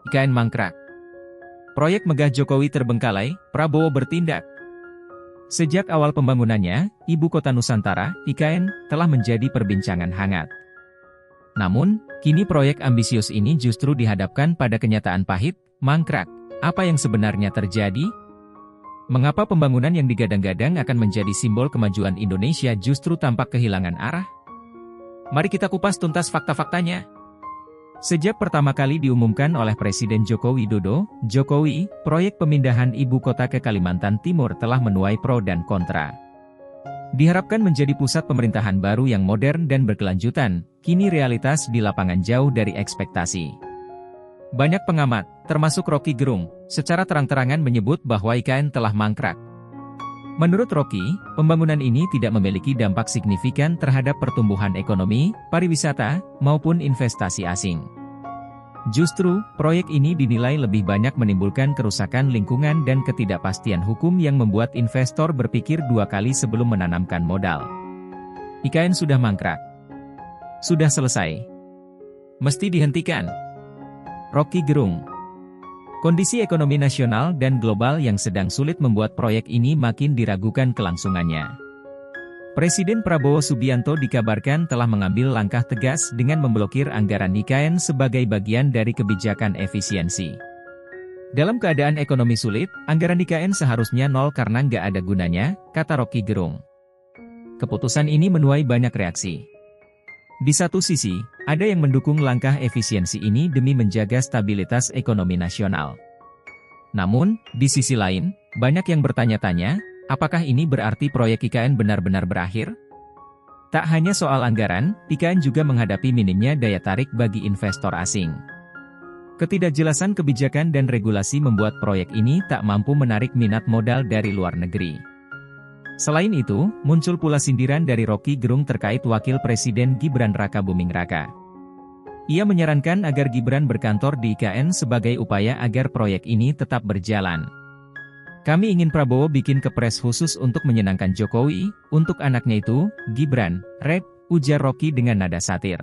IKN mangkrak. Proyek megah Jokowi terbengkalai, Prabowo bertindak. Sejak awal pembangunannya, Ibu Kota Nusantara, IKN, telah menjadi perbincangan hangat. Namun, kini proyek ambisius ini justru dihadapkan pada kenyataan pahit, mangkrak. Apa yang sebenarnya terjadi? Mengapa pembangunan yang digadang-gadang akan menjadi simbol kemajuan Indonesia justru tampak kehilangan arah? Mari kita kupas tuntas fakta-faktanya. Sejak pertama kali diumumkan oleh Presiden Joko Widodo, Jokowi, proyek pemindahan ibu kota ke Kalimantan Timur telah menuai pro dan kontra. Diharapkan menjadi pusat pemerintahan baru yang modern dan berkelanjutan, kini realitas di lapangan jauh dari ekspektasi. Banyak pengamat, termasuk Rocky Gerung, secara terang-terangan menyebut bahwa IKN telah mangkrak. Menurut Rocky, pembangunan ini tidak memiliki dampak signifikan terhadap pertumbuhan ekonomi, pariwisata, maupun investasi asing. Justru, proyek ini dinilai lebih banyak menimbulkan kerusakan lingkungan dan ketidakpastian hukum yang membuat investor berpikir dua kali sebelum menanamkan modal. IKN sudah mangkrak. Sudah selesai. Mesti dihentikan. Rocky Gerung. Kondisi ekonomi nasional dan global yang sedang sulit membuat proyek ini makin diragukan kelangsungannya. Presiden Prabowo Subianto dikabarkan telah mengambil langkah tegas dengan memblokir anggaran IKN sebagai bagian dari kebijakan efisiensi. Dalam keadaan ekonomi sulit, anggaran IKN seharusnya nol karena nggak ada gunanya, kata Rocky Gerung. Keputusan ini menuai banyak reaksi. Di satu sisi, ada yang mendukung langkah efisiensi ini demi menjaga stabilitas ekonomi nasional. Namun, di sisi lain, banyak yang bertanya-tanya, apakah ini berarti proyek IKN benar-benar berakhir? Tak hanya soal anggaran, IKN juga menghadapi minimnya daya tarik bagi investor asing. Ketidakjelasan kebijakan dan regulasi membuat proyek ini tak mampu menarik minat modal dari luar negeri. Selain itu, muncul pula sindiran dari Rocky Gerung terkait Wakil Presiden Gibran Rakabuming Raka. Ia menyarankan agar Gibran berkantor di IKN sebagai upaya agar proyek ini tetap berjalan. Kami ingin Prabowo bikin kepres khusus untuk menyenangkan Jokowi, untuk anaknya itu, Gibran, Rep, ujar Rocky dengan nada satir.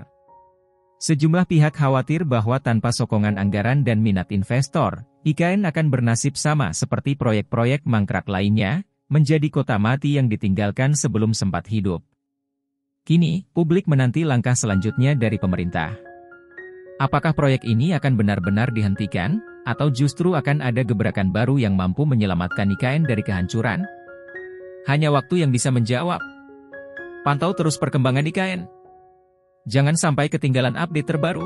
Sejumlah pihak khawatir bahwa tanpa sokongan anggaran dan minat investor, IKN akan bernasib sama seperti proyek-proyek mangkrak lainnya, menjadi kota mati yang ditinggalkan sebelum sempat hidup. Kini, publik menanti langkah selanjutnya dari pemerintah. Apakah proyek ini akan benar-benar dihentikan, atau justru akan ada gebrakan baru yang mampu menyelamatkan IKN dari kehancuran? Hanya waktu yang bisa menjawab. Pantau terus perkembangan IKN. Jangan sampai ketinggalan update terbaru.